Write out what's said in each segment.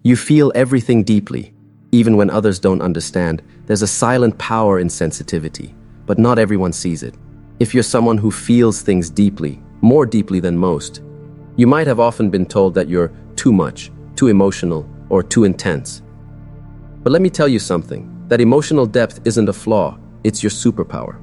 You feel everything deeply. Even when others don't understand, there's a silent power in sensitivity, but not everyone sees it. If you're someone who feels things deeply, more deeply than most, you might have often been told that you're too much, too emotional, or too intense. But let me tell you something, that emotional depth isn't a flaw, it's your superpower.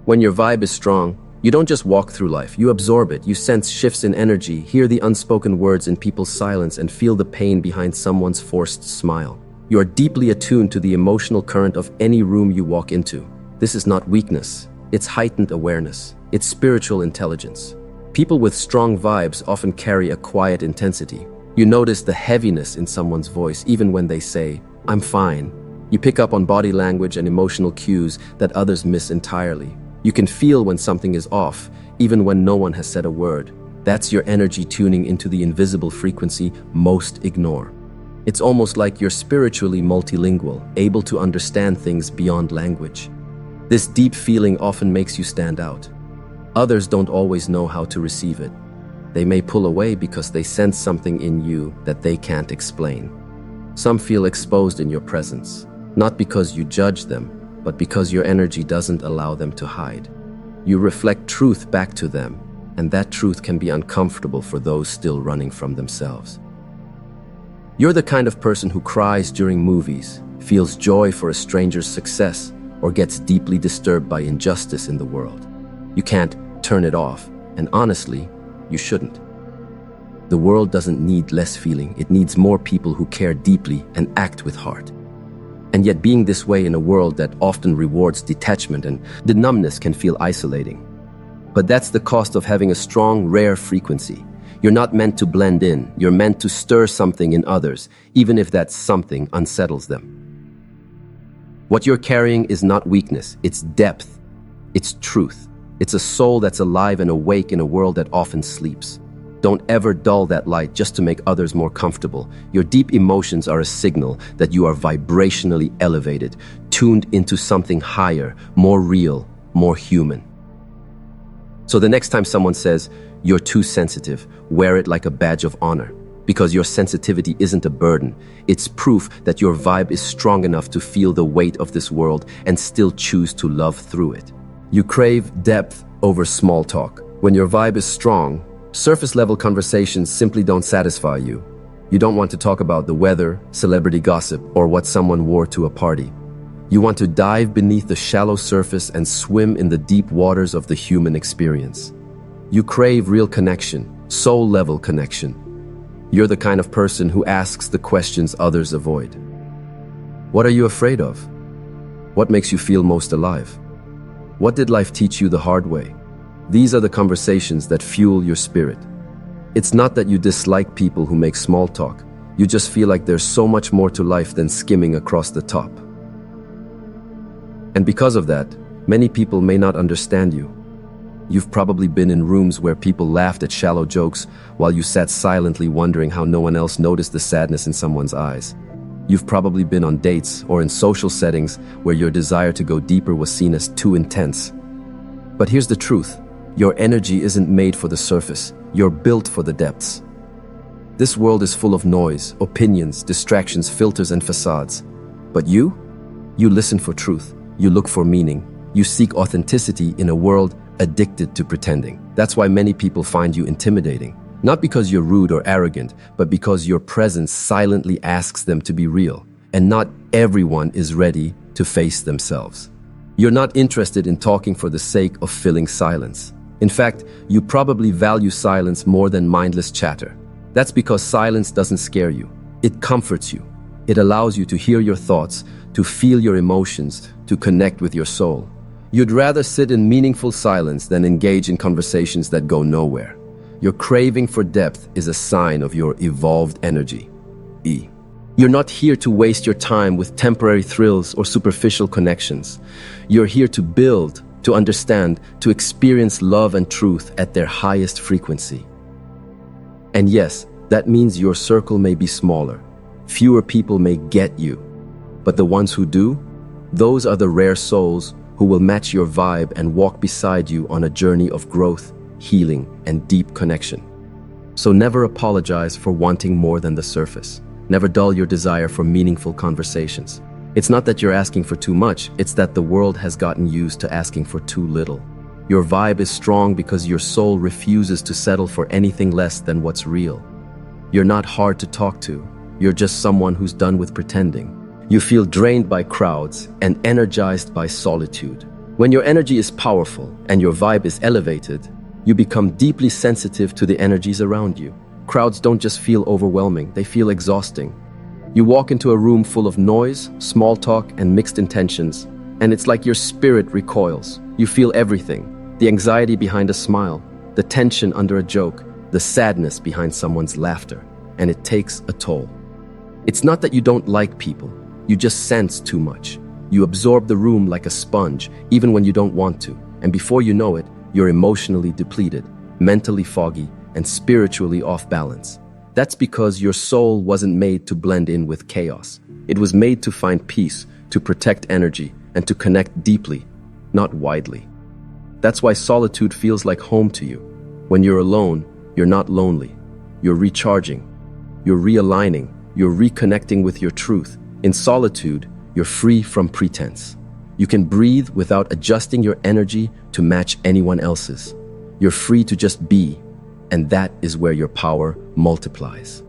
When your vibe is strong, you don't just walk through life, you absorb it, you sense shifts in energy, hear the unspoken words in people's silence, and feel the pain behind someone's forced smile. You are deeply attuned to the emotional current of any room you walk into. This is not weakness, it's heightened awareness, it's spiritual intelligence. People with strong vibes often carry a quiet intensity. You notice the heaviness in someone's voice even when they say, "I'm fine." You pick up on body language and emotional cues that others miss entirely. You can feel when something is off, even when no one has said a word. That's your energy tuning into the invisible frequency most ignore. It's almost like you're spiritually multilingual, able to understand things beyond language. This deep feeling often makes you stand out. Others don't always know how to receive it. They may pull away because they sense something in you that they can't explain. Some feel exposed in your presence, not because you judge them, but because your energy doesn't allow them to hide. You reflect truth back to them, and that truth can be uncomfortable for those still running from themselves. You're the kind of person who cries during movies, feels joy for a stranger's success, or gets deeply disturbed by injustice in the world. You can't turn it off, and honestly, you shouldn't. The world doesn't need less feeling, it needs more people who care deeply and act with heart. And yet being this way in a world that often rewards detachment and the numbness can feel isolating. But that's the cost of having a strong, rare frequency. You're not meant to blend in, you're meant to stir something in others, even if that something unsettles them. What you're carrying is not weakness, it's depth, it's truth. It's a soul that's alive and awake in a world that often sleeps. Don't ever dull that light just to make others more comfortable. Your deep emotions are a signal that you are vibrationally elevated, tuned into something higher, more real, more human. So the next time someone says, "You're too sensitive," wear it like a badge of honor. Because your sensitivity isn't a burden. It's proof that your vibe is strong enough to feel the weight of this world and still choose to love through it. You crave depth over small talk. When your vibe is strong, surface-level conversations simply don't satisfy you. You don't want to talk about the weather, celebrity gossip, or what someone wore to a party. You want to dive beneath the shallow surface and swim in the deep waters of the human experience. You crave real connection, soul-level connection. You're the kind of person who asks the questions others avoid. What are you afraid of? What makes you feel most alive? What did life teach you the hard way? These are the conversations that fuel your spirit. It's not that you dislike people who make small talk. You just feel like there's so much more to life than skimming across the top. And because of that, many people may not understand you. You've probably been in rooms where people laughed at shallow jokes while you sat silently wondering how no one else noticed the sadness in someone's eyes. You've probably been on dates or in social settings where your desire to go deeper was seen as too intense. But here's the truth. Your energy isn't made for the surface. You're built for the depths. This world is full of noise, opinions, distractions, filters, and facades. But you listen for truth. You look for meaning. You seek authenticity in a world addicted to pretending. That's why many people find you intimidating. Not because you're rude or arrogant, but because your presence silently asks them to be real. And not everyone is ready to face themselves. You're not interested in talking for the sake of filling silence. In fact, you probably value silence more than mindless chatter. That's because silence doesn't scare you. It comforts you. It allows you to hear your thoughts, to feel your emotions, to connect with your soul. You'd rather sit in meaningful silence than engage in conversations that go nowhere. Your craving for depth is a sign of your evolved energy. You're not here to waste your time with temporary thrills or superficial connections. You're here to build, to understand, to experience love and truth at their highest frequency. And yes, that means your circle may be smaller. Fewer people may get you. But the ones who do, those are the rare souls who will match your vibe and walk beside you on a journey of growth, healing, and deep connection. So never apologize for wanting more than the surface. Never dull your desire for meaningful conversations. It's not that you're asking for too much, it's that the world has gotten used to asking for too little. Your vibe is strong because your soul refuses to settle for anything less than what's real. You're not hard to talk to. You're just someone who's done with pretending. You feel drained by crowds and energized by solitude. When your energy is powerful and your vibe is elevated, you become deeply sensitive to the energies around you. Crowds don't just feel overwhelming, they feel exhausting. You walk into a room full of noise, small talk, and mixed intentions, and it's like your spirit recoils. You feel everything: the anxiety behind a smile, the tension under a joke, the sadness behind someone's laughter, and it takes a toll. It's not that you don't like people, you just sense too much. You absorb the room like a sponge, even when you don't want to, and before you know it, you're emotionally depleted, mentally foggy, and spiritually off balance. That's because your soul wasn't made to blend in with chaos. It was made to find peace, to protect energy, and to connect deeply, not widely. That's why solitude feels like home to you. When you're alone, you're not lonely. You're recharging. You're realigning. You're reconnecting with your truth. In solitude, you're free from pretense. You can breathe without adjusting your energy to match anyone else's. You're free to just be, and that is where your power multiplies.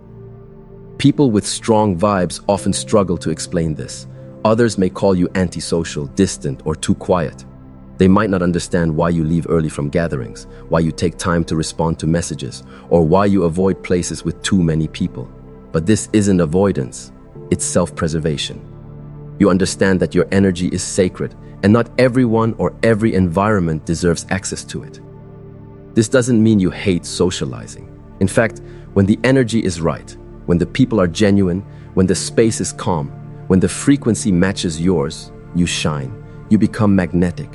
People with strong vibes often struggle to explain this. Others may call you antisocial, distant, or too quiet. They might not understand why you leave early from gatherings, why you take time to respond to messages, or why you avoid places with too many people. But this isn't avoidance, it's self-preservation. You understand that your energy is sacred, and not everyone or every environment deserves access to it. This doesn't mean you hate socializing. In fact, when the energy is right, when the people are genuine, when the space is calm, when the frequency matches yours, you shine. You become magnetic.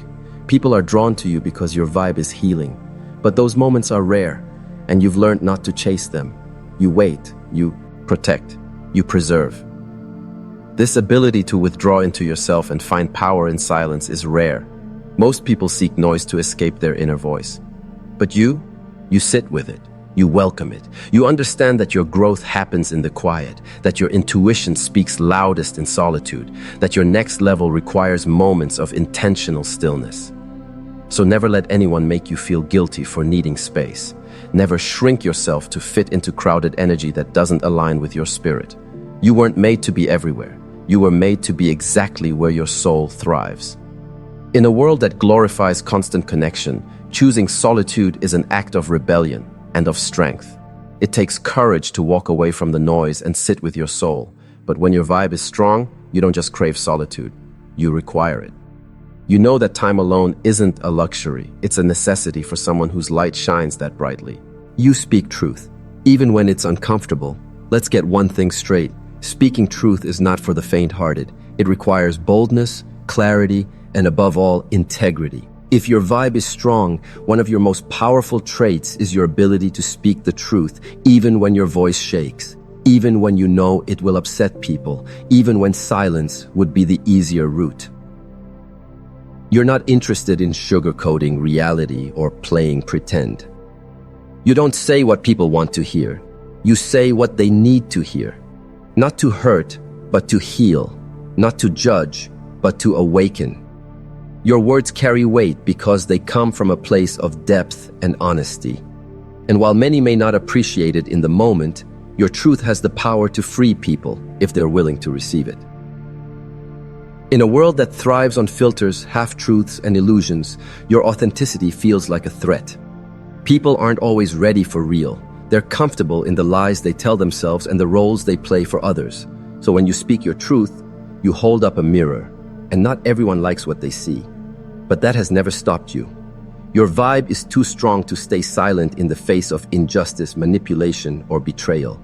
People are drawn to you because your vibe is healing. But those moments are rare, and you've learned not to chase them. You wait, you protect, you preserve. This ability to withdraw into yourself and find power in silence is rare. Most people seek noise to escape their inner voice. But you sit with it. You welcome it. You understand that your growth happens in the quiet, that your intuition speaks loudest in solitude, that your next level requires moments of intentional stillness. So never let anyone make you feel guilty for needing space. Never shrink yourself to fit into crowded energy that doesn't align with your spirit. You weren't made to be everywhere. You were made to be exactly where your soul thrives. In a world that glorifies constant connection, choosing solitude is an act of rebellion and of strength. It takes courage to walk away from the noise and sit with your soul. But when your vibe is strong, you don't just crave solitude, you require it. You know that time alone isn't a luxury, it's a necessity for someone whose light shines that brightly. You speak truth, even when it's uncomfortable. Let's get one thing straight. Speaking truth is not for the faint-hearted. It requires boldness, clarity, and above all, integrity. If your vibe is strong, one of your most powerful traits is your ability to speak the truth, even when your voice shakes, even when you know it will upset people, even when silence would be the easier route. You're not interested in sugarcoating reality or playing pretend. You don't say what people want to hear. You say what they need to hear. Not to hurt, but to heal. Not to judge, but to awaken. Your words carry weight because they come from a place of depth and honesty. And while many may not appreciate it in the moment, your truth has the power to free people if they're willing to receive it. In a world that thrives on filters, half-truths, and illusions, your authenticity feels like a threat. People aren't always ready for real. They're comfortable in the lies they tell themselves and the roles they play for others. So when you speak your truth, you hold up a mirror, and not everyone likes what they see. But that has never stopped you. Your vibe is too strong to stay silent in the face of injustice, manipulation, or betrayal.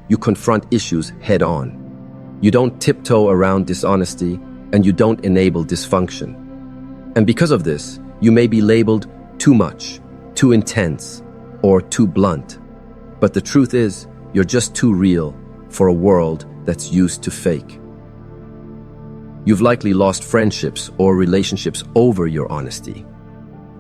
You confront issues head-on. You don't tiptoe around dishonesty, and you don't enable dysfunction. And because of this, you may be labeled too much, too intense, or too blunt. But the truth is, you're just too real for a world that's used to fake. You've likely lost friendships or relationships over your honesty.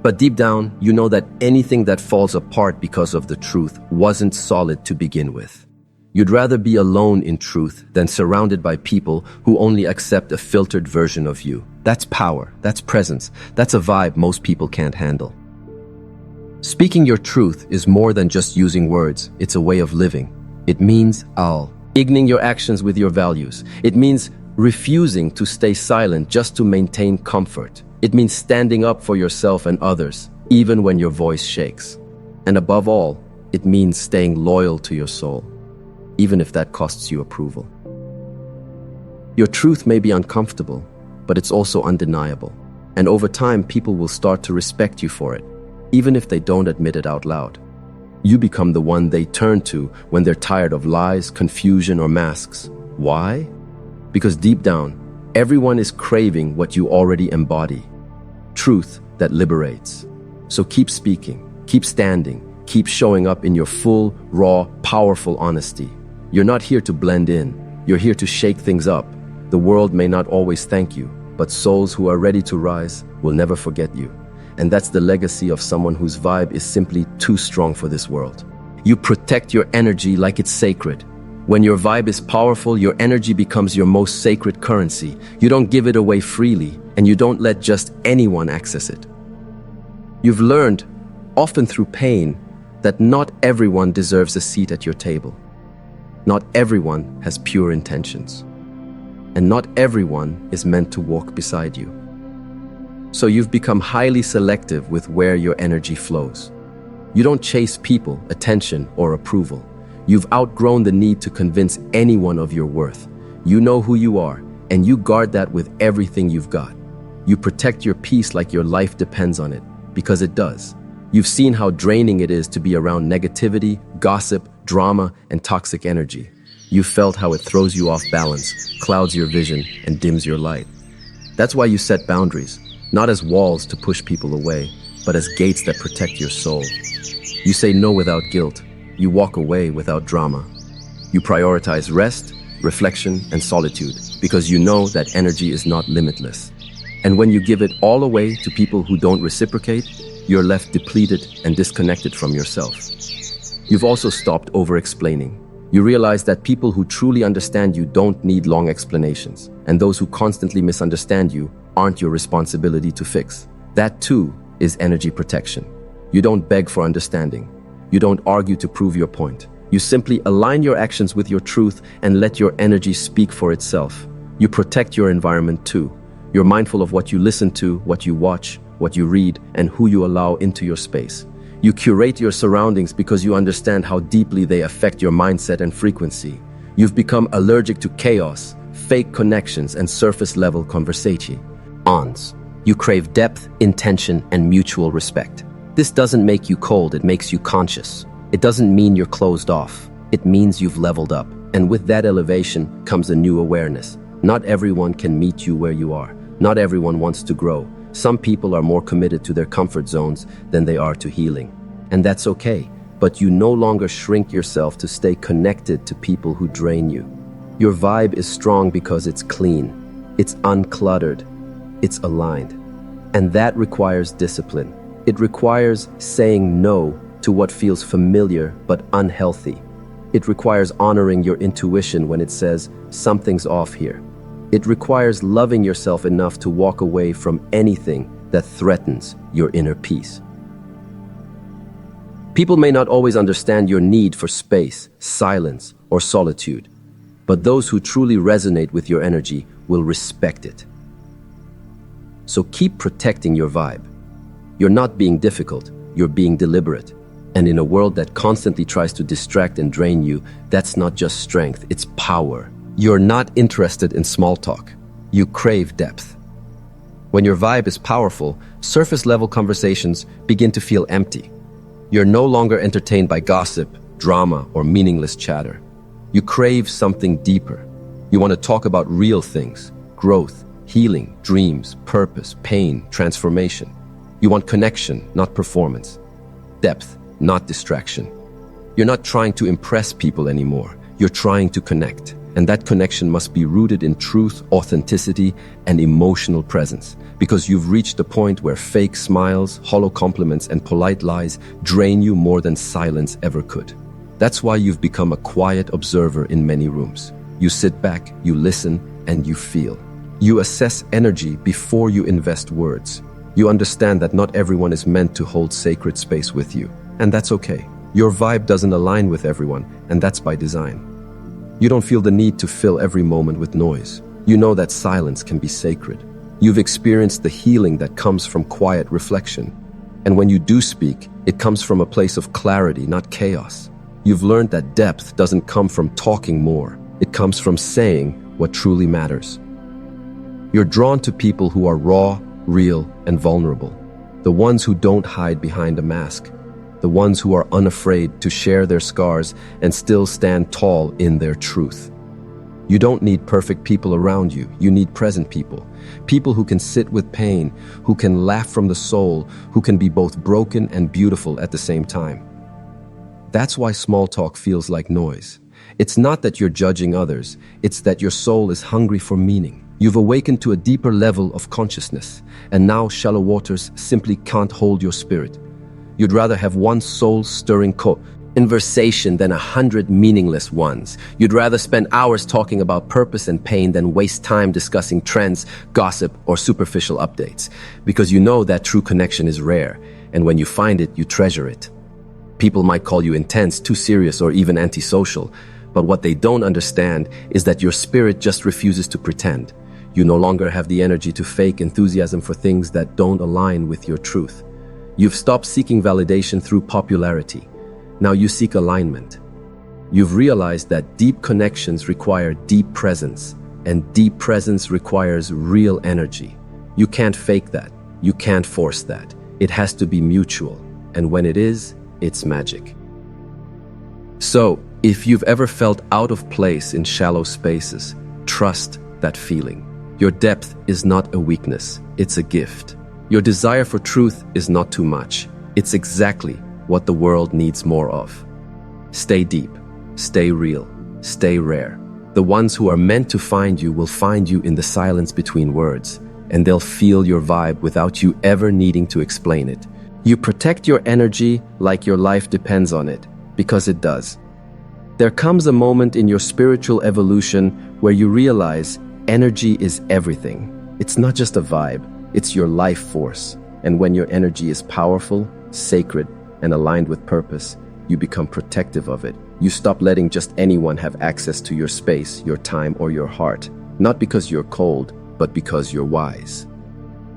But deep down, you know that anything that falls apart because of the truth wasn't solid to begin with. You'd rather be alone in truth than surrounded by people who only accept a filtered version of you. That's power, that's presence, that's a vibe most people can't handle. Speaking your truth is more than just using words, it's a way of living. It means igning your actions with your values. It means refusing to stay silent just to maintain comfort. It means standing up for yourself and others, even when your voice shakes. And above all, it means staying loyal to your soul, even if that costs you approval. Your truth may be uncomfortable, but it's also undeniable. And over time, people will start to respect you for it, even if they don't admit it out loud. You become the one they turn to when they're tired of lies, confusion, or masks. Why? Because deep down, everyone is craving what you already embody. Truth that liberates. So keep speaking, keep standing, keep showing up in your full, raw, powerful honesty. You're not here to blend in. You're here to shake things up. The world may not always thank you, but souls who are ready to rise will never forget you. And that's the legacy of someone whose vibe is simply too strong for this world. You protect your energy like it's sacred. When your vibe is powerful, your energy becomes your most sacred currency. You don't give it away freely, and you don't let just anyone access it. You've learned, often through pain, that not everyone deserves a seat at your table. Not everyone has pure intentions. And not everyone is meant to walk beside you. So you've become highly selective with where your energy flows. You don't chase people, attention, or approval. You've outgrown the need to convince anyone of your worth. You know who you are, and you guard that with everything you've got. You protect your peace like your life depends on it, because it does. You've seen how draining it is to be around negativity, gossip, drama, and toxic energy. You've felt how it throws you off balance, clouds your vision, and dims your light. That's why you set boundaries. Not as walls to push people away, but as gates that protect your soul. You say no without guilt. You walk away without drama. You prioritize rest, reflection, and solitude because you know that energy is not limitless. And when you give it all away to people who don't reciprocate, you're left depleted and disconnected from yourself. You've also stopped over-explaining. You realize that people who truly understand you don't need long explanations, and those who constantly misunderstand you aren't your responsibility to fix. That too is energy protection. You don't beg for understanding. You don't argue to prove your point. You simply align your actions with your truth and let your energy speak for itself. You protect your environment too. You're mindful of what you listen to, what you watch, what you read, and who you allow into your space. You curate your surroundings because you understand how deeply they affect your mindset and frequency. You've become allergic to chaos, fake connections, and surface-level conversation. You crave depth, intention, and mutual respect. This doesn't make you cold, it makes you conscious. It doesn't mean you're closed off. It means you've leveled up. And with that elevation comes a new awareness. Not everyone can meet you where you are. Not everyone wants to grow. Some people are more committed to their comfort zones than they are to healing. And that's okay, but you no longer shrink yourself to stay connected to people who drain you. Your vibe is strong because it's clean, it's uncluttered, it's aligned. And that requires discipline. It requires saying no to what feels familiar but unhealthy. It requires honoring your intuition when it says, something's off here. It requires loving yourself enough to walk away from anything that threatens your inner peace. People may not always understand your need for space, silence, or solitude, but those who truly resonate with your energy will respect it. So keep protecting your vibe. You're not being difficult, you're being deliberate. And in a world that constantly tries to distract and drain you, that's not just strength, it's power. You're not interested in small talk. You crave depth. When your vibe is powerful, surface-level conversations begin to feel empty. You're no longer entertained by gossip, drama, or meaningless chatter. You crave something deeper. You want to talk about real things, growth, healing, dreams, purpose, pain, transformation. You want connection, not performance. Depth, not distraction. You're not trying to impress people anymore. You're trying to connect. And that connection must be rooted in truth, authenticity, and emotional presence. Because you've reached a point where fake smiles, hollow compliments, and polite lies drain you more than silence ever could. That's why you've become a quiet observer in many rooms. You sit back, you listen, and you feel. You assess energy before you invest words. You understand that not everyone is meant to hold sacred space with you, and that's okay. Your vibe doesn't align with everyone, and that's by design. You don't feel the need to fill every moment with noise. You know that silence can be sacred. You've experienced the healing that comes from quiet reflection. And when you do speak, it comes from a place of clarity, not chaos. You've learned that depth doesn't come from talking more. It comes from saying what truly matters. You're drawn to people who are raw, real, and vulnerable. The ones who don't hide behind a mask. The ones who are unafraid to share their scars and still stand tall in their truth. You don't need perfect people around you. You need present people. People who can sit with pain, who can laugh from the soul, who can be both broken and beautiful at the same time. That's why small talk feels like noise. It's not that you're judging others, it's that your soul is hungry for meaning. You've awakened to a deeper level of consciousness, and now shallow waters simply can't hold your spirit. You'd rather have one soul-stirring conversation than 100 meaningless ones. You'd rather spend hours talking about purpose and pain than waste time discussing trends, gossip, or superficial updates, because you know that true connection is rare, and when you find it, you treasure it. People might call you intense, too serious, or even antisocial, but what they don't understand is that your spirit just refuses to pretend. You no longer have the energy to fake enthusiasm for things that don't align with your truth. You've stopped seeking validation through popularity. Now you seek alignment. You've realized that deep connections require deep presence, and deep presence requires real energy. You can't fake that. You can't force that. It has to be mutual, and when it is, it's magic. So, if you've ever felt out of place in shallow spaces, trust that feeling. Your depth is not a weakness, it's a gift. Your desire for truth is not too much. It's exactly what the world needs more of. Stay deep, stay real, stay rare. The ones who are meant to find you will find you in the silence between words, and they'll feel your vibe without you ever needing to explain it. You protect your energy like your life depends on it, because it does. There comes a moment in your spiritual evolution where you realize energy is everything. It's not just a vibe, it's your life force. And when your energy is powerful, sacred, and aligned with purpose, you become protective of it. You stop letting just anyone have access to your space, your time, or your heart. Not because you're cold, but because you're wise.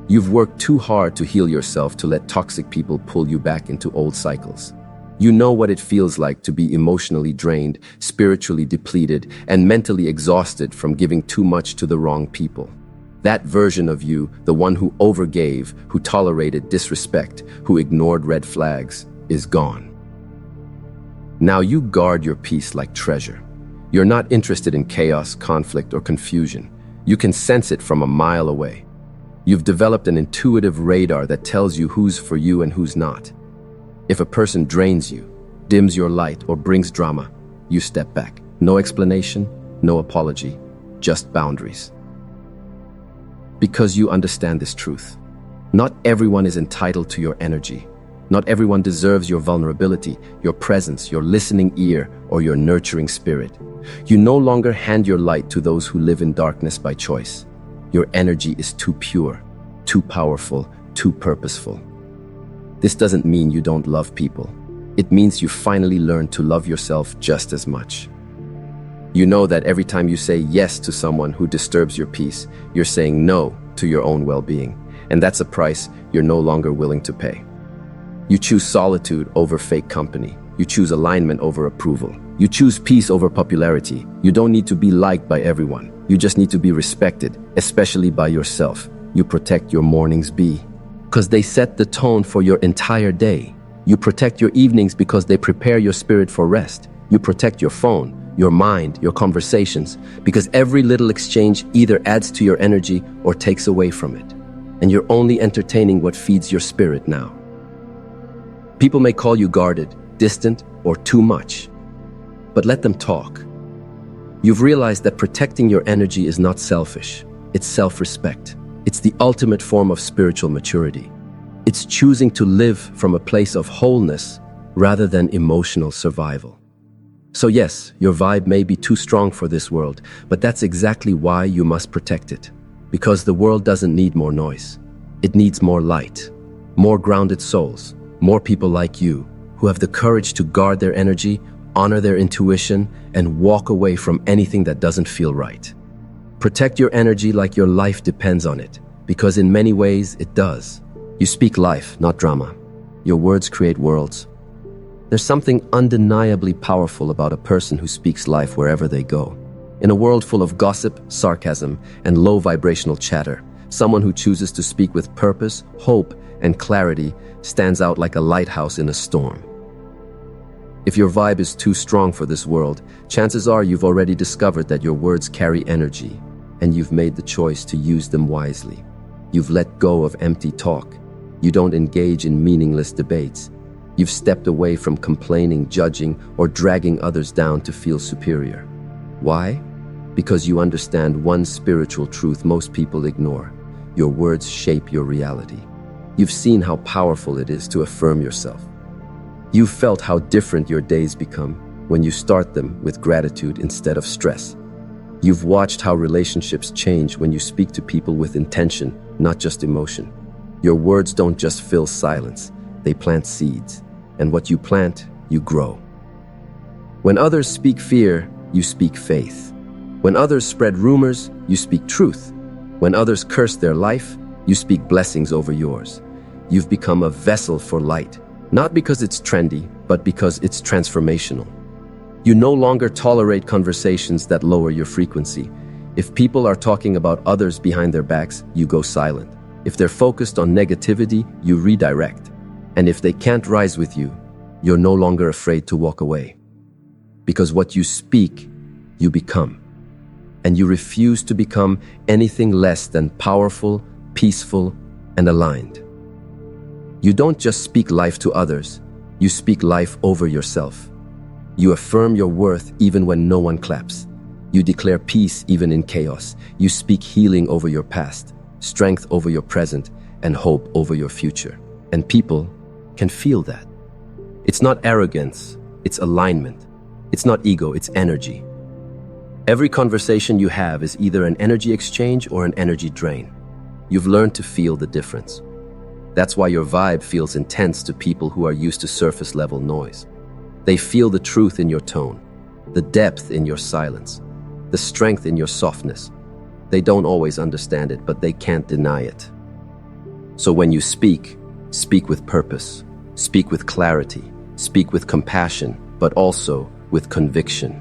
You've worked too hard to heal yourself to let toxic people pull you back into old cycles. You know what it feels like to be emotionally drained, spiritually depleted, and mentally exhausted from giving too much to the wrong people. That version of you, the one who overgave, who tolerated disrespect, who ignored red flags, is gone. Now you guard your peace like treasure. You're not interested in chaos, conflict, or confusion. You can sense it from a mile away. You've developed an intuitive radar that tells you who's for you and who's not. If a person drains you, dims your light, or brings drama, you step back. No explanation, no apology, just boundaries. Because you understand this truth. Not everyone is entitled to your energy. Not everyone deserves your vulnerability, your presence, your listening ear, or your nurturing spirit. You no longer hand your light to those who live in darkness by choice. Your energy is too pure, too powerful, too purposeful. This doesn't mean you don't love people. It means you finally learn to love yourself just as much. You know that every time you say yes to someone who disturbs your peace, you're saying no to your own well-being, and that's a price you're no longer willing to pay. You choose solitude over fake company. You choose alignment over approval. You choose peace over popularity. You don't need to be liked by everyone. You just need to be respected, especially by yourself. You protect your mornings because they set the tone for your entire day. You protect your evenings because they prepare your spirit for rest. You protect your phone, your mind, your conversations, because every little exchange either adds to your energy or takes away from it. And you're only entertaining what feeds your spirit now. People may call you guarded, distant, or too much, but let them talk. You've realized that protecting your energy is not selfish, it's self-respect. It's the ultimate form of spiritual maturity. It's choosing to live from a place of wholeness rather than emotional survival. So yes, your vibe may be too strong for this world, but that's exactly why you must protect it. Because the world doesn't need more noise. It needs more light, more grounded souls, more people like you who have the courage to guard their energy, honor their intuition, and walk away from anything that doesn't feel right. Protect your energy like your life depends on it, because in many ways it does. You speak life, not drama. Your words create worlds. There's something undeniably powerful about a person who speaks life wherever they go. In a world full of gossip, sarcasm, and low vibrational chatter, someone who chooses to speak with purpose, hope, and clarity stands out like a lighthouse in a storm. If your vibe is too strong for this world, chances are you've already discovered that your words carry energy, and you've made the choice to use them wisely. You've let go of empty talk. You don't engage in meaningless debates. You've stepped away from complaining, judging, or dragging others down to feel superior. Why? Because you understand one spiritual truth most people ignore. Your words shape your reality. You've seen how powerful it is to affirm yourself. You've felt how different your days become when you start them with gratitude instead of stress. You've watched how relationships change when you speak to people with intention, not just emotion. Your words don't just fill silence. They plant seeds, and what you plant, you grow. When others speak fear, you speak faith. When others spread rumors, you speak truth. When others curse their life, you speak blessings over yours. You've become a vessel for light, not because it's trendy, but because it's transformational. You no longer tolerate conversations that lower your frequency. If people are talking about others behind their backs, you go silent. If they're focused on negativity, you redirect. And if they can't rise with you, you're no longer afraid to walk away. Because what you speak, you become. And you refuse to become anything less than powerful, peaceful, and aligned. You don't just speak life to others, you speak life over yourself. You affirm your worth even when no one claps. You declare peace even in chaos. You speak healing over your past, strength over your present, and hope over your future. And people can feel that. It's not arrogance, it's alignment. It's not ego, it's energy. Every conversation you have is either an energy exchange or an energy drain. You've learned to feel the difference. That's why your vibe feels intense to people who are used to surface-level noise. They feel the truth in your tone, the depth in your silence, the strength in your softness. They don't always understand it, but they can't deny it. So when you speak, speak with purpose, speak with clarity, speak with compassion, but also with conviction.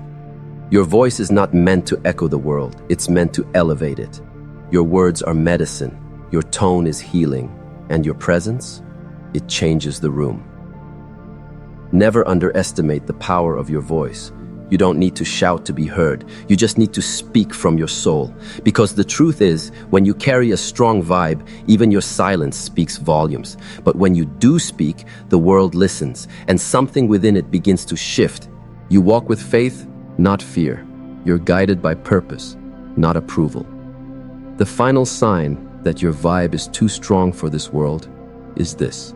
Your voice is not meant to echo the world, it's meant to elevate it. Your words are medicine, your tone is healing, and your presence, it changes the room. Never underestimate the power of your voice. You don't need to shout to be heard. You just need to speak from your soul. Because the truth is, when you carry a strong vibe, even your silence speaks volumes. But when you do speak, the world listens, and something within it begins to shift. You walk with faith, not fear. You're guided by purpose, not approval. The final sign that your vibe is too strong for this world is this.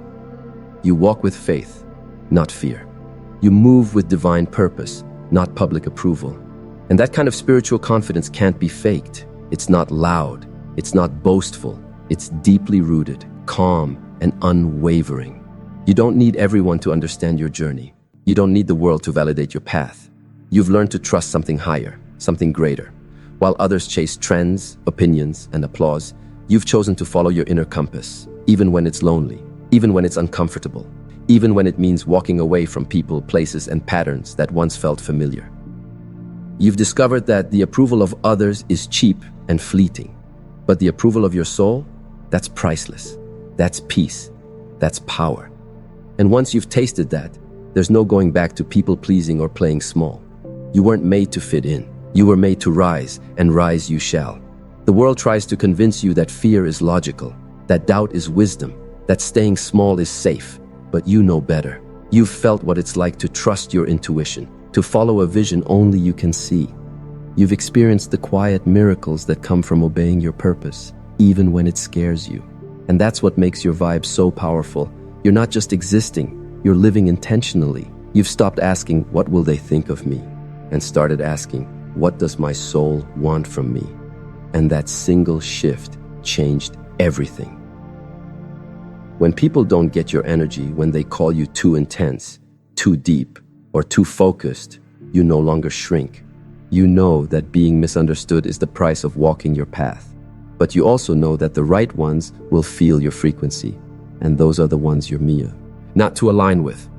You walk with faith, not fear. You move with divine purpose, not public approval. And that kind of spiritual confidence can't be faked. It's not loud. It's not boastful. It's deeply rooted, calm, and unwavering. You don't need everyone to understand your journey. You don't need the world to validate your path. You've learned to trust something higher, something greater. While others chase trends, opinions, and applause, you've chosen to follow your inner compass, even when it's lonely, even when it's uncomfortable, even when it means walking away from people, places, and patterns that once felt familiar. You've discovered that the approval of others is cheap and fleeting, but the approval of your soul, that's priceless. That's peace. That's power. And once you've tasted that, there's no going back to people-pleasing or playing small. You weren't made to fit in. You were made to rise, and rise you shall. The world tries to convince you that fear is logical, that doubt is wisdom, that staying small is safe, but you know better. You've felt what it's like to trust your intuition, to follow a vision only you can see. You've experienced the quiet miracles that come from obeying your purpose, even when it scares you. And that's what makes your vibe so powerful. You're not just existing, you're living intentionally, You've stopped asking, what will they think of me? And started asking, what does my soul want from me? And that single shift changed everything. When people don't get your energy, when they call you too intense, too deep, or too focused, you no longer shrink. You know that being misunderstood is the price of walking your path. But you also know that the right ones will feel your frequency, and those are the ones you're not to align with.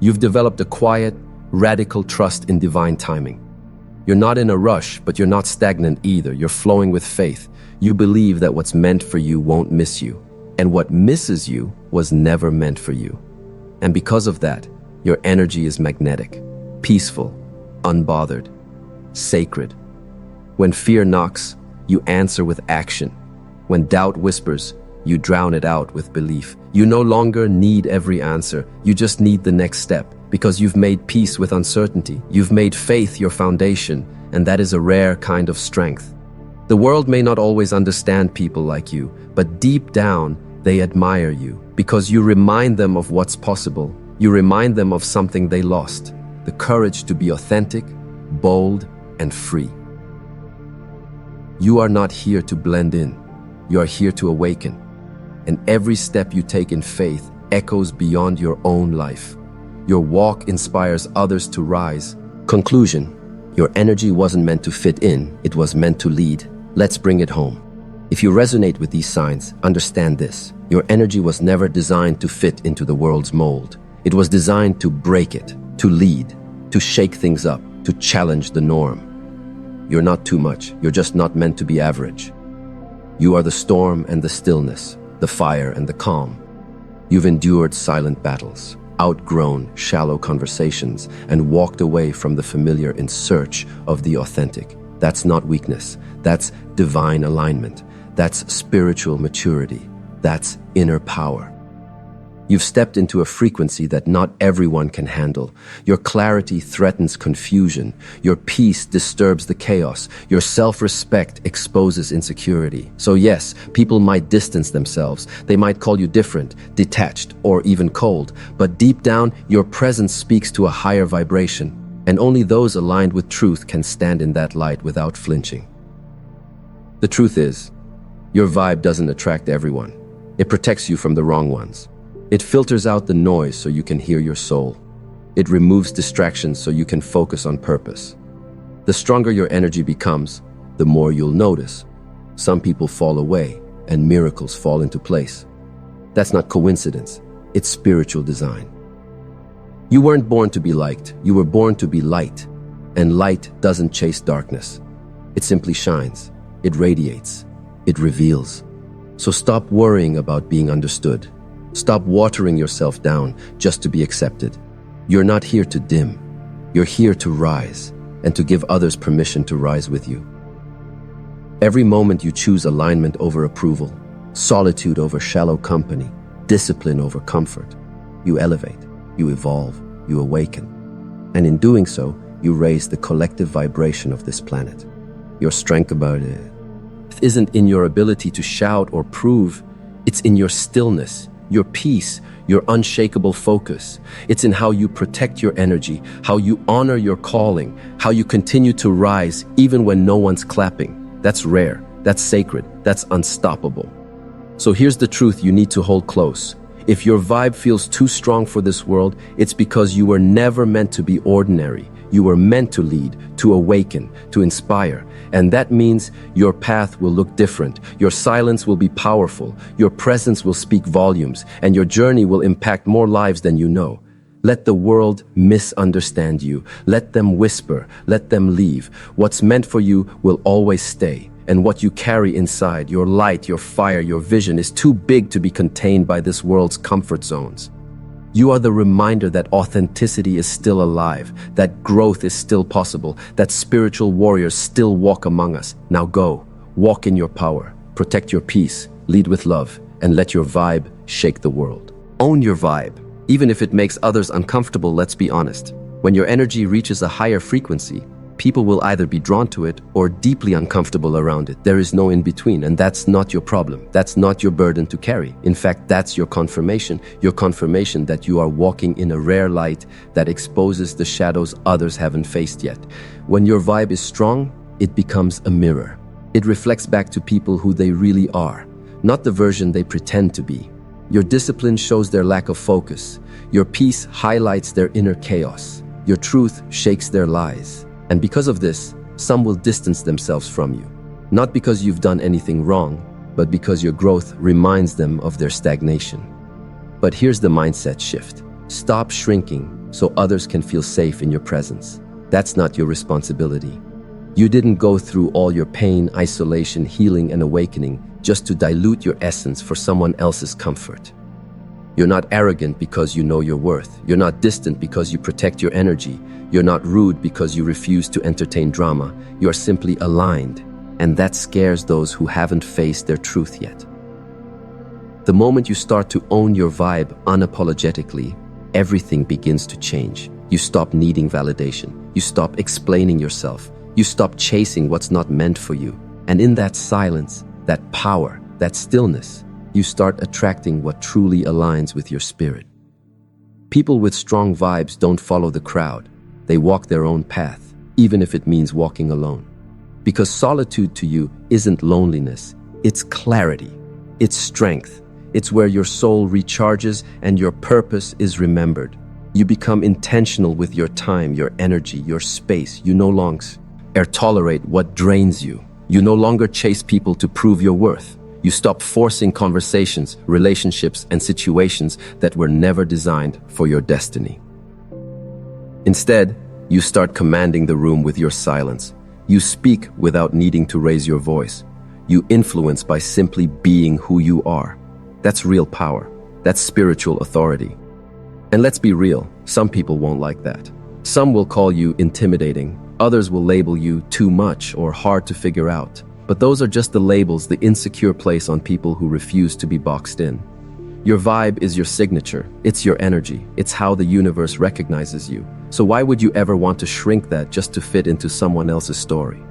You've developed a quiet, radical trust in divine timing. You're not in a rush, but you're not stagnant either. You're flowing with faith. You believe that what's meant for you won't miss you, and what misses you was never meant for you. And because of that, your energy is magnetic, peaceful, unbothered, sacred. When fear knocks, you answer with action. When doubt whispers, you drown it out with belief. You no longer need every answer. You just need the next step, because you've made peace with uncertainty. You've made faith your foundation, and that is a rare kind of strength. The world may not always understand people like you, but deep down, they admire you because you remind them of what's possible. You remind them of something they lost, the courage to be authentic, bold, and free. You are not here to blend in. You are here to awaken. And every step you take in faith echoes beyond your own life. Your walk inspires others to rise. Conclusion: your energy wasn't meant to fit in, it was meant to lead. Let's bring it home. If you resonate with these signs, understand this. Your energy was never designed to fit into the world's mold. It was designed to break it, to lead, to shake things up, to challenge the norm. You're not too much. You're just not meant to be average. You are the storm and the stillness, the fire and the calm. You've endured silent battles, outgrown shallow conversations, and walked away from the familiar in search of the authentic. That's not weakness. That's divine alignment. That's spiritual maturity. That's inner power. You've stepped into a frequency that not everyone can handle. Your clarity threatens confusion. Your peace disturbs the chaos. Your self-respect exposes insecurity. So yes, people might distance themselves. They might call you different, detached, or even cold. But deep down, your presence speaks to a higher vibration. And only those aligned with truth can stand in that light without flinching. The truth is, your vibe doesn't attract everyone. It protects you from the wrong ones. It filters out the noise so you can hear your soul. It removes distractions so you can focus on purpose. The stronger your energy becomes, the more you'll notice. Some people fall away and miracles fall into place. That's not coincidence. It's spiritual design. You weren't born to be liked. You were born to be light. And light doesn't chase darkness. It simply shines. It radiates. It reveals. So stop worrying about being understood. Stop watering yourself down just to be accepted. You're not here to dim. You're here to rise and to give others permission to rise with you. Every moment you choose alignment over approval, solitude over shallow company, discipline over comfort, you elevate, you evolve, you awaken. And in doing so, you raise the collective vibration of this planet. Your strength about it isn't in your ability to shout or prove. It's in your stillness, your peace, your unshakable focus. It's in how you protect your energy, how you honor your calling, how you continue to rise even when no one's clapping. That's rare, that's sacred, that's unstoppable. So here's the truth you need to hold close. If your vibe feels too strong for this world, it's because you were never meant to be ordinary. You were meant to lead, to awaken, to inspire. And that means your path will look different. Your silence will be powerful. Your presence will speak volumes. And your journey will impact more lives than you know. Let the world misunderstand you. Let them whisper. Let them leave. What's meant for you will always stay. And what you carry inside, your light, your fire, your vision, is too big to be contained by this world's comfort zones. You are the reminder that authenticity is still alive, that growth is still possible, that spiritual warriors still walk among us. Now go, walk in your power, protect your peace, lead with love, and let your vibe shake the world. Own your vibe, even if it makes others uncomfortable. Let's be honest. When your energy reaches a higher frequency, People will either be drawn to it or deeply uncomfortable around it. There is no in between, and that's not your problem. That's not your burden to carry. In fact, that's your confirmation that you are walking in a rare light that exposes the shadows others haven't faced yet. When your vibe is strong, it becomes a mirror. It reflects back to people who they really are, not the version they pretend to be. Your discipline shows their lack of focus. Your peace highlights their inner chaos. Your truth shakes their lies. And because of this, some will distance themselves from you. Not because you've done anything wrong, but because your growth reminds them of their stagnation. But here's the mindset shift. Stop shrinking so others can feel safe in your presence. That's not your responsibility. You didn't go through all your pain, isolation, healing, and awakening just to dilute your essence for someone else's comfort. You're not arrogant because you know your worth. You're not distant because you protect your energy. You're not rude because you refuse to entertain drama. You are simply aligned, and that scares those who haven't faced their truth yet. The moment you start to own your vibe unapologetically, everything begins to change. You stop needing validation. You stop explaining yourself. You stop chasing what's not meant for you. And in that silence, that power, that stillness, you start attracting what truly aligns with your spirit. People with strong vibes don't follow the crowd. They walk their own path, even if it means walking alone. Because solitude to you isn't loneliness, it's clarity, it's strength. It's where your soul recharges and your purpose is remembered. You become intentional with your time, your energy, your space. You no longer tolerate what drains you. You no longer chase people to prove your worth. You stop forcing conversations, relationships, and situations that were never designed for your destiny. Instead, you start commanding the room with your silence. You speak without needing to raise your voice. You influence by simply being who you are. That's real power. That's spiritual authority. And let's be real, some people won't like that. Some will call you intimidating. Others will label you too much or hard to figure out. But those are just the labels the insecure place on people who refuse to be boxed in. Your vibe is your signature. It's your energy. It's how the universe recognizes you. So why would you ever want to shrink that just to fit into someone else's story?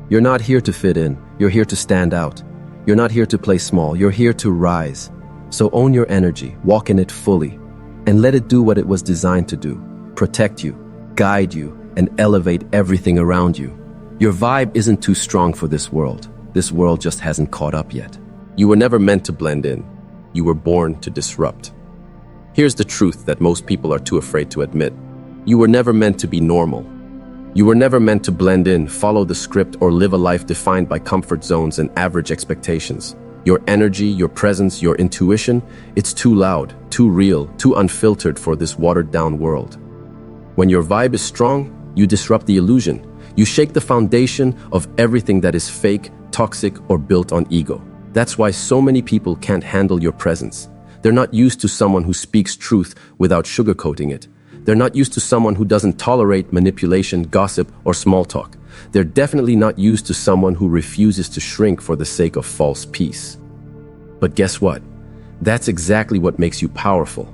You're not here to fit in. You're here to stand out. You're not here to play small. You're here to rise. So own your energy, walk in it fully, and let it do what it was designed to do. Protect you, guide you, and elevate everything around you. Your vibe isn't too strong for this world. This world just hasn't caught up yet. You were never meant to blend in. You were born to disrupt. Here's the truth that most people are too afraid to admit. You were never meant to be normal. You were never meant to blend in, follow the script, or live a life defined by comfort zones and average expectations. Your energy, your presence, your intuition, it's too loud, too real, too unfiltered for this watered-down world. When your vibe is strong, you disrupt the illusion. You shake the foundation of everything that is fake, toxic, or built on ego. That's why so many people can't handle your presence. They're not used to someone who speaks truth without sugarcoating it. They're not used to someone who doesn't tolerate manipulation, gossip, or small talk. They're definitely not used to someone who refuses to shrink for the sake of false peace. But guess what? That's exactly what makes you powerful.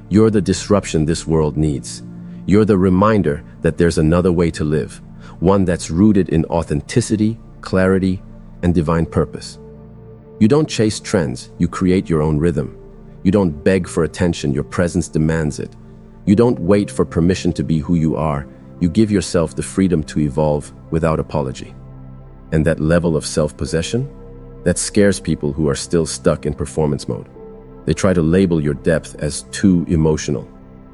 You're the disruption this world needs. You're the reminder that there's another way to live, one that's rooted in authenticity, clarity, and divine purpose. You don't chase trends, you create your own rhythm. You don't beg for attention, your presence demands it. You don't wait for permission to be who you are, you give yourself the freedom to evolve without apology. And that level of self-possession, that scares people who are still stuck in performance mode. They try to label your depth as too emotional,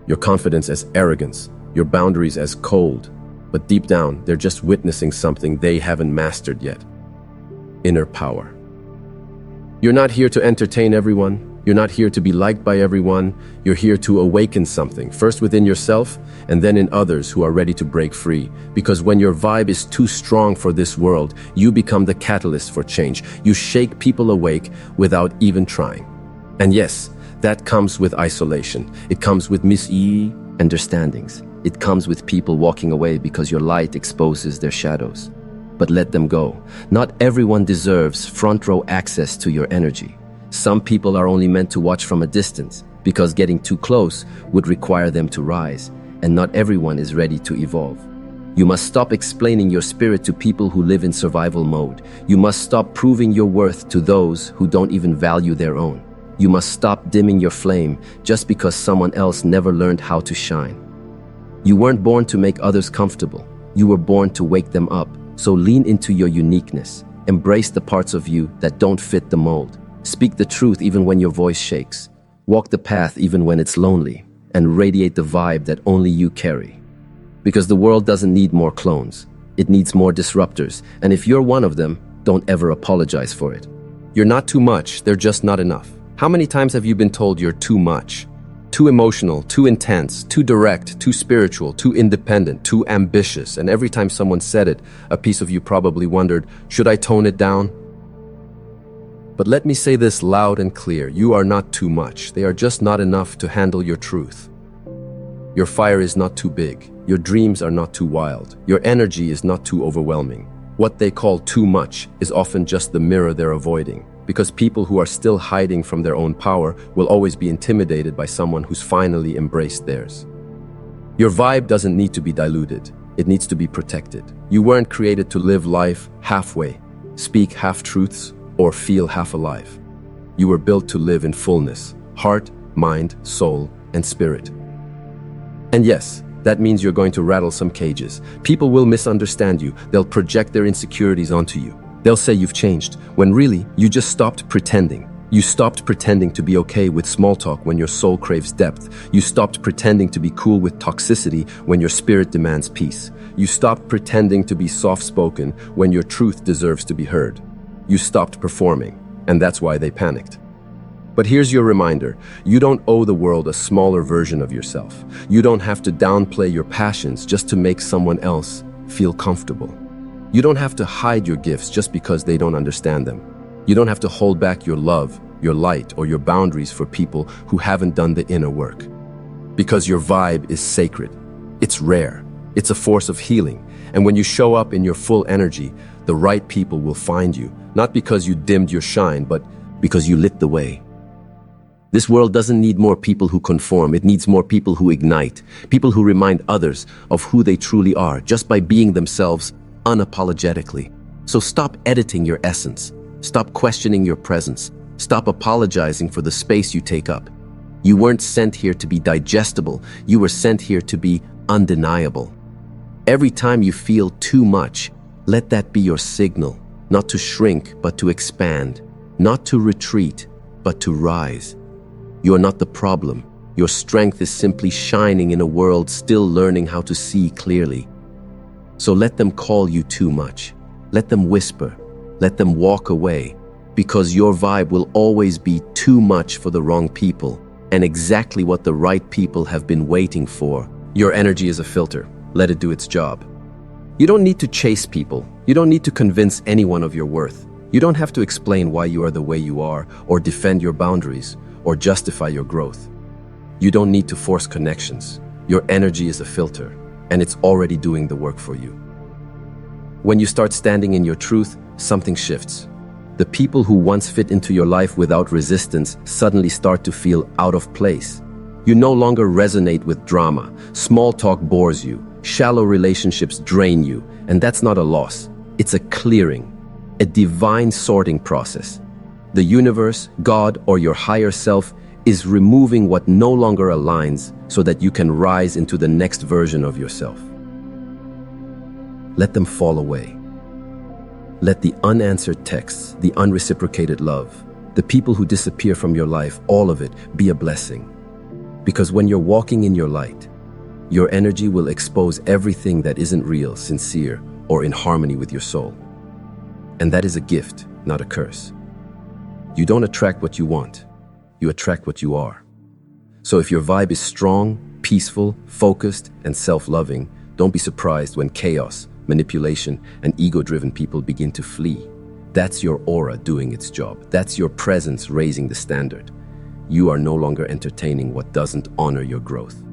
your confidence as arrogance, your boundaries as cold, but deep down, they're just witnessing something they haven't mastered yet. Inner power. You're not here to entertain everyone. You're not here to be liked by everyone. You're here to awaken something, first within yourself and then in others who are ready to break free. Because when your vibe is too strong for this world, you become the catalyst for change. You shake people awake without even trying. And yes, that comes with isolation. It comes with misunderstandings. It comes with people walking away because your light exposes their shadows. But let them go. Not everyone deserves front row access to your energy. Some people are only meant to watch from a distance because getting too close would require them to rise, and not everyone is ready to evolve. You must stop explaining your spirit to people who live in survival mode. You must stop proving your worth to those who don't even value their own. You must stop dimming your flame just because someone else never learned how to shine. You weren't born to make others comfortable. You were born to wake them up. So lean into your uniqueness. Embrace the parts of you that don't fit the mold. Speak the truth even when your voice shakes. Walk the path even when it's lonely. And radiate the vibe that only you carry. Because the world doesn't need more clones. It needs more disruptors. And if you're one of them, don't ever apologize for it. You're not too much, they're just not enough. How many times have you been told you're too much? Too emotional, too intense, too direct, too spiritual, too independent, too ambitious. And every time someone said it, a piece of you probably wondered, should I tone it down? But let me say this loud and clear. You are not too much. They are just not enough to handle your truth. Your fire is not too big. Your dreams are not too wild. Your energy is not too overwhelming. What they call too much is often just the mirror they're avoiding. Because people who are still hiding from their own power will always be intimidated by someone who's finally embraced theirs. Your vibe doesn't need to be diluted. It needs to be protected. You weren't created to live life halfway, speak half-truths, or feel half alive. You were built to live in fullness, heart, mind, soul, and spirit. And yes, that means you're going to rattle some cages. People will misunderstand you. They'll project their insecurities onto you. They'll say you've changed, when really, you just stopped pretending. You stopped pretending to be okay with small talk when your soul craves depth. You stopped pretending to be cool with toxicity when your spirit demands peace. You stopped pretending to be soft-spoken when your truth deserves to be heard. You stopped performing, and that's why they panicked. But here's your reminder. You don't owe the world a smaller version of yourself. You don't have to downplay your passions just to make someone else feel comfortable. You don't have to hide your gifts just because they don't understand them. You don't have to hold back your love, your light, or your boundaries for people who haven't done the inner work. Because your vibe is sacred. It's rare. It's a force of healing. And when you show up in your full energy, the right people will find you, not because you dimmed your shine, but because you lit the way. This world doesn't need more people who conform. It needs more people who ignite, people who remind others of who they truly are, just by being themselves unapologetically. So stop editing your essence. Stop questioning your presence. Stop apologizing for the space you take up. You weren't sent here to be digestible. You were sent here to be undeniable. Every time you feel too much, let that be your signal, not to shrink, but to expand, not to retreat, but to rise. You are not the problem. Your strength is simply shining in a world still learning how to see clearly. So let them call you too much. Let them whisper. Let them walk away. Because your vibe will always be too much for the wrong people, and exactly what the right people have been waiting for. Your energy is a filter. Let it do its job. You don't need to chase people. You don't need to convince anyone of your worth. You don't have to explain why you are the way you are, or defend your boundaries, or justify your growth. You don't need to force connections. Your energy is a filter, and it's already doing the work for you. When you start standing in your truth, something shifts. The people who once fit into your life without resistance suddenly start to feel out of place. You no longer resonate with drama. Small talk bores you. Shallow relationships drain you. And that's not a loss. It's a clearing, a divine sorting process. The universe, God, or your higher self is removing what no longer aligns so that you can rise into the next version of yourself. Let them fall away. Let the unanswered texts, the unreciprocated love, the people who disappear from your life, all of it be a blessing. Because when you're walking in your light, your energy will expose everything that isn't real, sincere, or in harmony with your soul. And that is a gift, not a curse. You don't attract what you want. You attract what you are. So if your vibe is strong, peaceful, focused, and self-loving, don't be surprised when chaos, manipulation, and ego-driven people begin to flee. That's your aura doing its job. That's your presence raising the standard. You are no longer entertaining what doesn't honor your growth.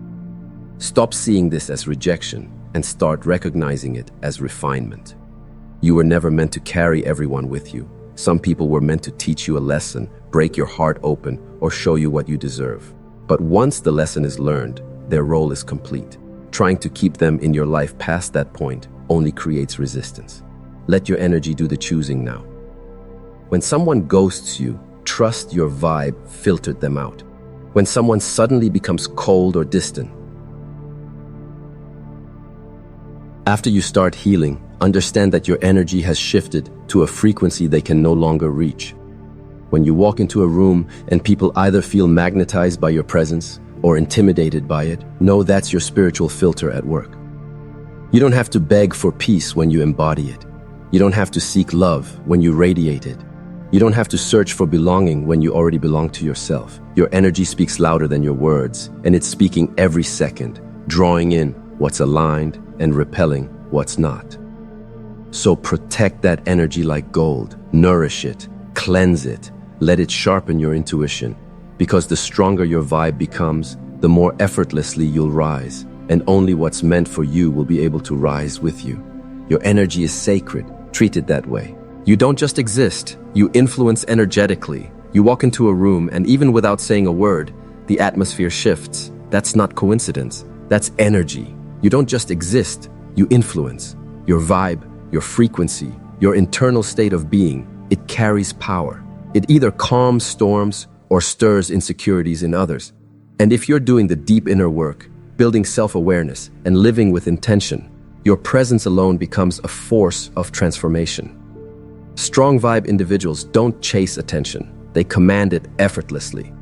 Stop seeing this as rejection and start recognizing it as refinement. You were never meant to carry everyone with you. Some people were meant to teach you a lesson, break your heart open, or show you what you deserve. But once the lesson is learned, their role is complete. Trying to keep them in your life past that point only creates resistance. Let your energy do the choosing now. When someone ghosts you, trust your vibe filtered them out. When someone suddenly becomes cold or distant, after you start healing, understand that your energy has shifted to a frequency they can no longer reach. When you walk into a room and people either feel magnetized by your presence or intimidated by it, know that's your spiritual filter at work. You don't have to beg for peace when you embody it. You don't have to seek love when you radiate it. You don't have to search for belonging when you already belong to yourself. Your energy speaks louder than your words, and it's speaking every second, drawing in what's aligned and repelling what's not. So protect that energy like gold, nourish it, cleanse it, let it sharpen your intuition, because the stronger your vibe becomes, the more effortlessly you'll rise, and only what's meant for you will be able to rise with you. Your energy is sacred, treat it that way. You don't just exist, you influence energetically. You walk into a room and even without saying a word, the atmosphere shifts. That's not coincidence, that's energy. You don't just exist, you influence. Your vibe, your frequency, your internal state of being, it carries power. It either calms storms or stirs insecurities in others. And if you're doing the deep inner work, building self-awareness and living with intention, your presence alone becomes a force of transformation. Strong vibe individuals don't chase attention. They command it effortlessly.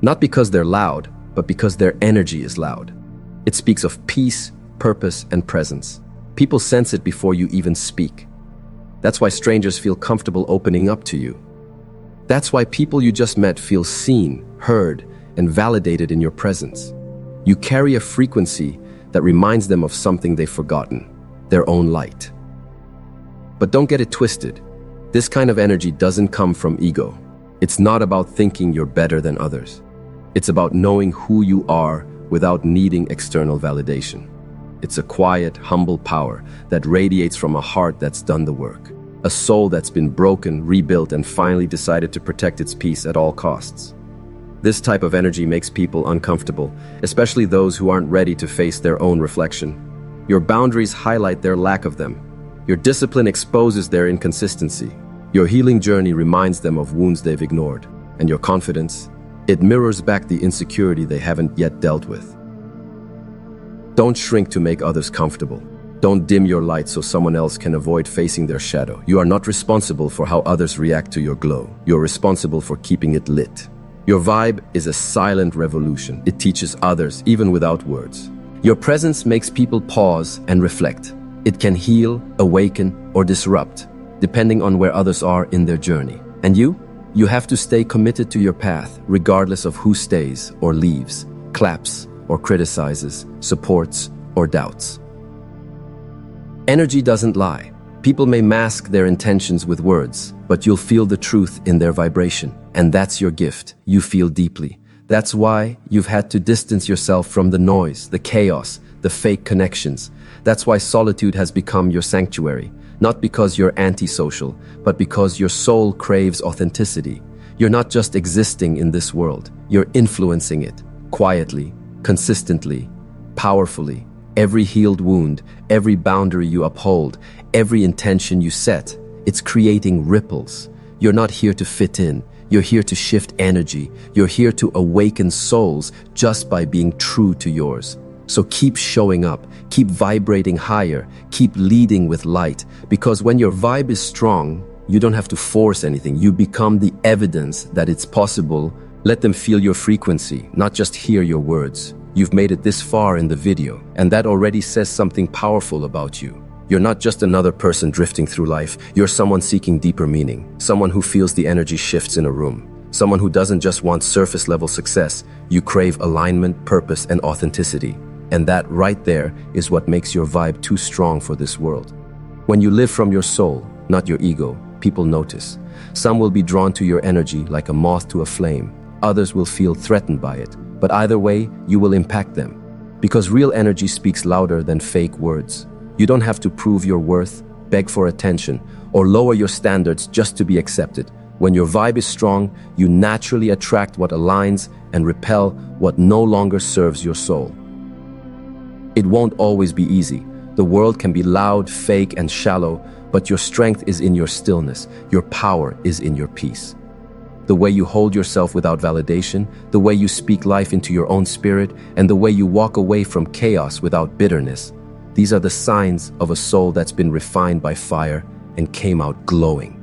Not because they're loud, but because their energy is loud. It speaks of peace, purpose, and presence. People sense it before you even speak. That's why strangers feel comfortable opening up to you. That's why people you just met feel seen, heard, and validated in your presence. You carry a frequency that reminds them of something they've forgotten, their own light. But don't get it twisted. This kind of energy doesn't come from ego. It's not about thinking you're better than others. It's about knowing who you are without needing external validation. It's a quiet, humble power that radiates from a heart that's done the work. A soul that's been broken, rebuilt, and finally decided to protect its peace at all costs. This type of energy makes people uncomfortable, especially those who aren't ready to face their own reflection. Your boundaries highlight their lack of them. Your discipline exposes their inconsistency. Your healing journey reminds them of wounds they've ignored. And your confidence, it mirrors back the insecurity they haven't yet dealt with. Don't shrink to make others comfortable. Don't dim your light so someone else can avoid facing their shadow. You are not responsible for how others react to your glow. You're responsible for keeping it lit. Your vibe is a silent revolution. It teaches others, even without words. Your presence makes people pause and reflect. It can heal, awaken, or disrupt, depending on where others are in their journey. And you have to stay committed to your path, regardless of who stays or leaves, claps or criticizes, supports or doubts. Energy doesn't lie. People may mask their intentions with words, but you'll feel the truth in their vibration. And that's your gift. You feel deeply. That's why you've had to distance yourself from the noise, the chaos, the fake connections. That's why solitude has become your sanctuary. Not because you're antisocial, but because your soul craves authenticity. You're not just existing in this world. You're influencing it, quietly, consistently, powerfully. Every healed wound, every boundary you uphold, every intention you set, it's creating ripples. You're not here to fit in. You're here to shift energy. You're here to awaken souls just by being true to yours. So keep showing up, keep vibrating higher, keep leading with light, because when your vibe is strong, you don't have to force anything. You become the evidence that it's possible. Let them feel your frequency, not just hear your words. You've made it this far in the video, and that already says something powerful about you. You're not just another person drifting through life. You're someone seeking deeper meaning, someone who feels the energy shifts in a room, someone who doesn't just want surface-level success. You crave alignment, purpose, and authenticity. And that right there is what makes your vibe too strong for this world. When you live from your soul, not your ego, people notice. Some will be drawn to your energy like a moth to a flame. Others will feel threatened by it. But either way, you will impact them. Because real energy speaks louder than fake words. You don't have to prove your worth, beg for attention, or lower your standards just to be accepted. When your vibe is strong, you naturally attract what aligns and repel what no longer serves your soul. It won't always be easy. The world can be loud, fake, and shallow, but your strength is in your stillness. Your power is in your peace. The way you hold yourself without validation, the way you speak life into your own spirit, and the way you walk away from chaos without bitterness. These are the signs of a soul that's been refined by fire and came out glowing.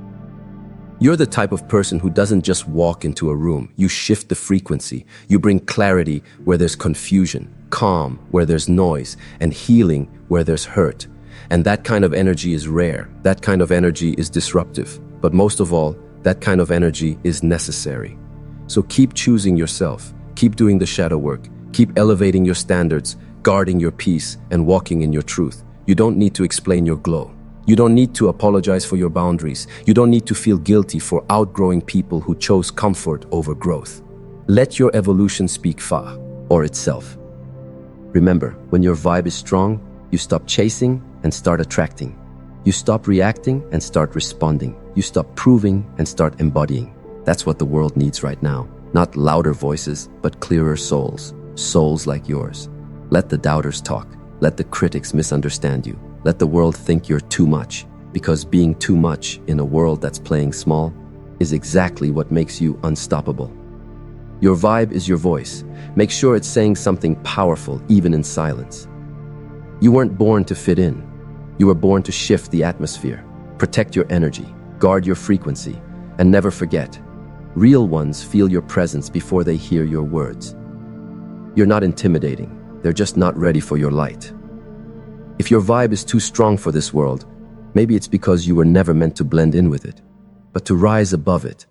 You're the type of person who doesn't just walk into a room. You shift the frequency. You bring clarity where there's confusion, calm where there's noise, and healing where there's hurt. And that kind of energy is rare. That kind of energy is disruptive. But most of all, that kind of energy is necessary. So keep choosing yourself. Keep doing the shadow work. Keep elevating your standards, guarding your peace, and walking in your truth. You don't need to explain your glow. You don't need to apologize for your boundaries. You don't need to feel guilty for outgrowing people who chose comfort over growth. Let your evolution speak for itself. Remember, when your vibe is strong, you stop chasing and start attracting. You stop reacting and start responding. You stop proving and start embodying. That's what the world needs right now. Not louder voices, but clearer souls. Souls like yours. Let the doubters talk. Let the critics misunderstand you. Let the world think you're too much. Because being too much in a world that's playing small is exactly what makes you unstoppable. Your vibe is your voice. Make sure it's saying something powerful, even in silence. You weren't born to fit in. You were born to shift the atmosphere. Protect your energy, guard your frequency, and never forget, real ones feel your presence before they hear your words. You're not intimidating. They're just not ready for your light. If your vibe is too strong for this world, maybe it's because you were never meant to blend in with it, but to rise above it.